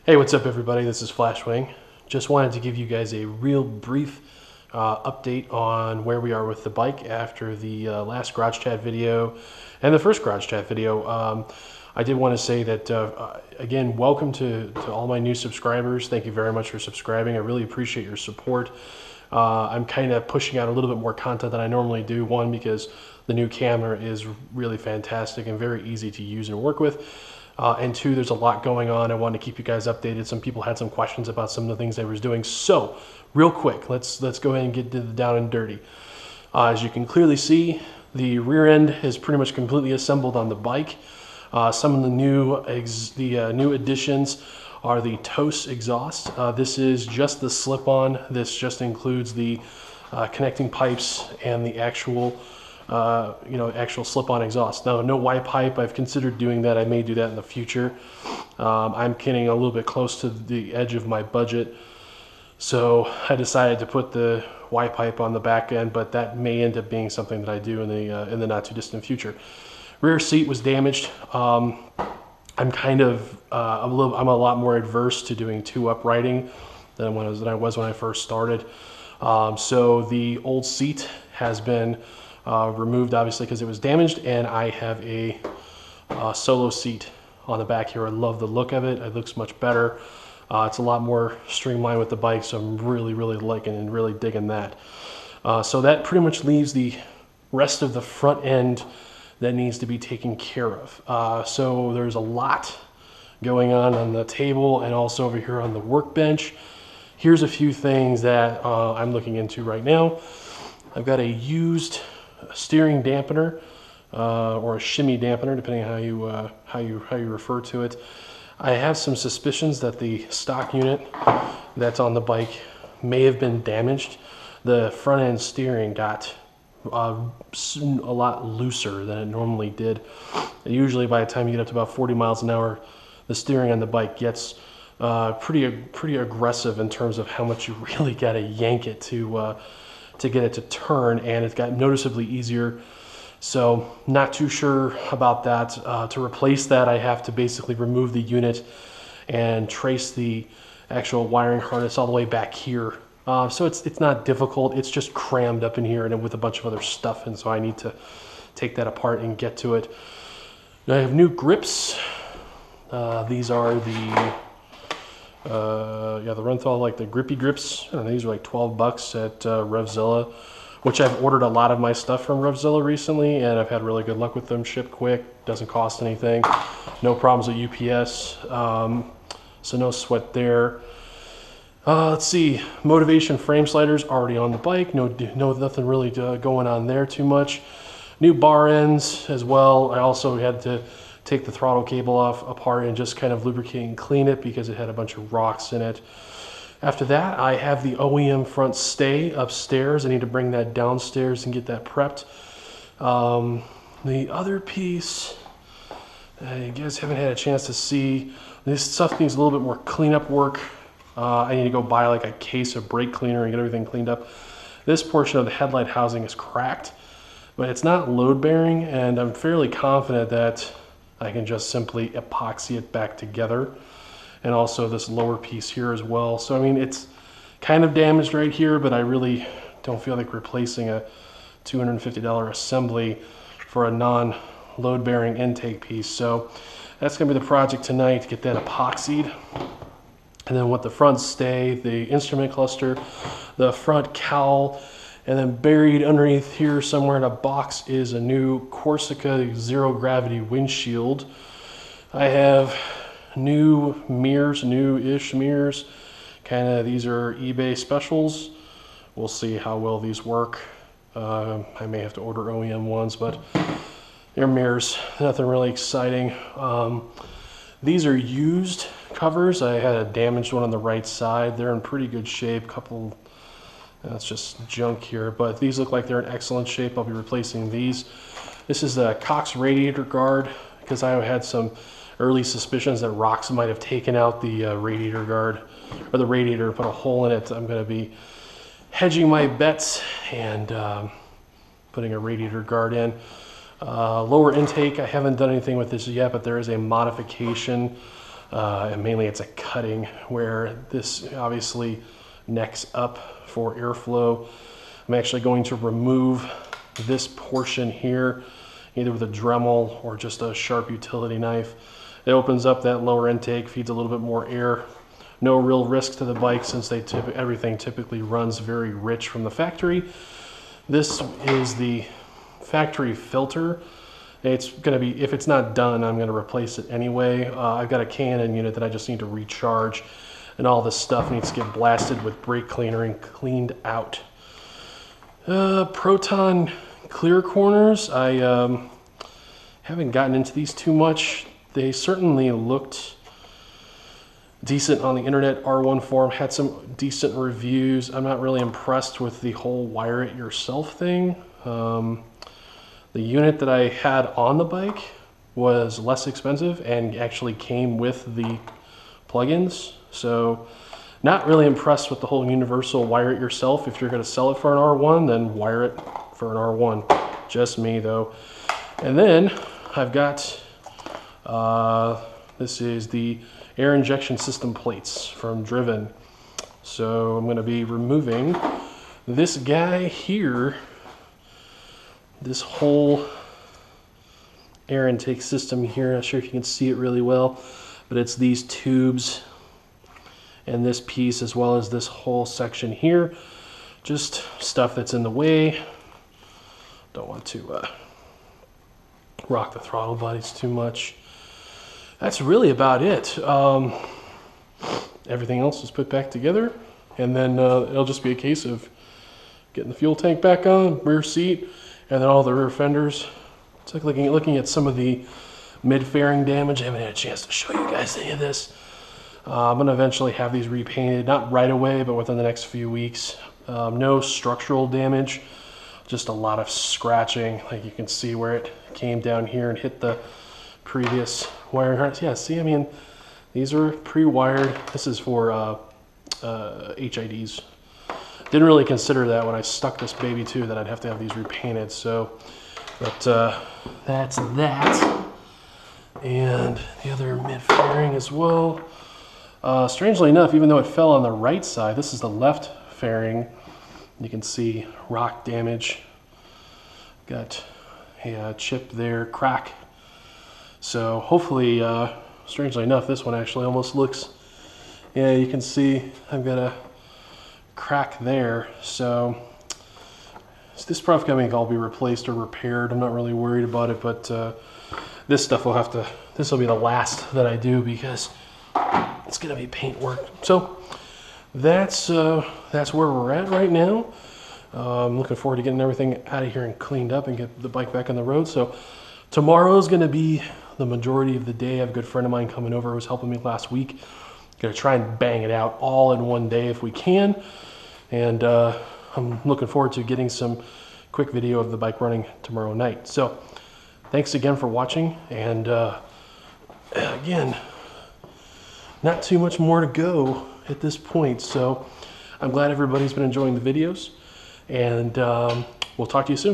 Hey, what's up everybody? This is Flashwing. Just wanted to give you guys a real brief update on where we are with the bike after the last Garage Chat video and the first Garage Chat video. I did want to say that, again, welcome to all my new subscribers. Thank you very much for subscribing. I really appreciate your support. I'm kind of pushing out a little bit more content than I normally do. One, because the new camera is really fantastic and very easy to use and work with. And two, there's a lot going on. I wanted to keep you guys updated. Some people had some questions about some of the things I was doing. So real quick, let's go ahead and get to the down and dirty. As you can clearly see, the rear end is pretty much completely assembled on the bike. Some of the new additions are the TOS exhaust. This is just the slip-on. This just includes the connecting pipes and the actual actual slip-on exhaust. Now, no Y pipe. I've considered doing that. I may do that in the future. I'm getting a little bit close to the edge of my budget, so I decided to put the Y pipe on the back end, but that may end up being something that I do in the not too distant future. Rear seat was damaged. I'm kind of I'm a lot more adverse to doing two uprighting than I was when I first started. So the old seat has been removed, obviously, because it was damaged, and I have a solo seat on the back here. I love the look of it. It looks much better. It's a lot more streamlined with the bike, so I'm really liking and really digging that. So that pretty much leaves the rest of the front end that needs to be taken care of. So there's a lot going on the table and also over here on the workbench. Here's a few things that I'm looking into right now. I've got a used steering dampener or a shimmy dampener, depending on how you refer to it. I have some suspicions that the stock unit that's on the bike may have been damaged. The front end steering got a lot looser than it normally did. Usually by the time you get up to about 40 miles an hour, the steering on the bike gets pretty aggressive in terms of how much you really got to yank it to get it to turn, and it got noticeably easier. So not too sure about that. To replace that, I have to basically remove the unit and trace the actual wiring harness all the way back here. So it's not difficult. It's just crammed up in here and with a bunch of other stuff, and so I need to take that apart and get to it. Now I have new grips. These are the the Renthal, like the grippy grips. These are like 12 bucks at Revzilla, which I've ordered a lot of my stuff from Revzilla recently, and I've had really good luck with them. Ship quick, doesn't cost anything, no problems with UPS, so no sweat there. Let's see, Motivation frame sliders already on the bike. Nothing really going on there too much. New bar ends as well. I also had to take the throttle cable apart and just kind of lubricate and clean it because it had a bunch of rocks in it. After that, I have the OEM front stay upstairs. I need to bring that downstairs and get that prepped. The other piece, you guys haven't had a chance to see. This stuff needs a little bit more cleanup work. I need to go buy like a case of brake cleaner and get everything cleaned up. This portion of the headlight housing is cracked, but it's not load bearing, and I'm fairly confident that I can just simply epoxy it back together. And also this lower piece here as well. So I mean, it's kind of damaged right here, but I really don't feel like replacing a $250 assembly for a non-load bearing intake piece. So that's gonna be the project tonight, to get that epoxied. And then with the front stay, the instrument cluster, the front cowl, and then buried underneath here somewhere in a box is a new Corsica zero gravity windshield. I have new mirrors, new-ish mirrors. These are eBay specials. We'll see how well these work. I may have to order OEM ones, but they're mirrors, nothing really exciting. These are used covers. I had a damaged one on the right side. They're in pretty good shape. That's just junk here, but these look like they're in excellent shape. I'll be replacing these. This is the Cox radiator guard, because I had some early suspicions that rocks might have taken out the radiator guard, or the radiator, put a hole in it. I'm going to be hedging my bets and putting a radiator guard in. Lower intake, I haven't done anything with this yet, but there is a modification and mainly it's a cutting where this obviously necks up for airflow. I'm actually going to remove this portion here, either with a Dremel or just a sharp utility knife. It opens up that lower intake, feeds a little bit more air. No real risk to the bike since everything typically runs very rich from the factory. This is the factory filter. It's going to be, if it's not done, I'm going to replace it anyway. I've got a Canon unit that I just need to recharge, and all this stuff needs to get blasted with brake cleaner and cleaned out. Proton clear corners, I haven't gotten into these too much. They certainly looked decent on the internet. R1 forum had some decent reviews. I'm not really impressed with the whole wire it yourself thing. The unit that I had on the bike was less expensive and actually came with the plugins. So not really impressed with the whole universal wire it yourself. If you're going to sell it for an R1, then wire it for an R1. Just me though. And then I've got, this is the air injection system plates from Driven. So I'm going to be removing this guy here, this whole air intake system here. I'm not sure if you can see it really well, but it's these tubes and this piece as well as this whole section here. Just stuff that's in the way. Don't want to rock the throttle bodies too much. That's really about it. Everything else is put back together, and then it'll just be a case of getting the fuel tank back on, rear seat, and then all the rear fenders. It's like looking at some of the mid-fairing damage. I haven't had a chance to show you guys any of this. I'm going to eventually have these repainted, not right away, but within the next few weeks. No structural damage, just a lot of scratching. Like you can see where it came down here and hit the previous wiring harness. Yeah, see, I mean, these are pre-wired. This is for HIDs. Didn't really consider that when I stuck this baby too, that I'd have to have these repainted. So, but that's that. And the other mid-fairing as well. Strangely enough, even though it fell on the right side, this is the left fairing. You can see rock damage. Got a chip there, crack. So hopefully, strangely enough, this one actually almost looks, yeah, you can see I've got a crack there. So this probably going to all be replaced or repaired. I'm not really worried about it, but this stuff this will be the last that I do because it's going to be paint work. So that's where we're at right now. I'm looking forward to getting everything out of here and cleaned up and get the bike back on the road. So tomorrow is going to be the majority of the day. I have a good friend of mine coming over who was helping me last week. Going to try and bang it out all in one day if we can. And I'm looking forward to getting some quick video of the bike running tomorrow night. So thanks again for watching. And again, not too much more to go at this point. So I'm glad everybody's been enjoying the videos. And we'll talk to you soon.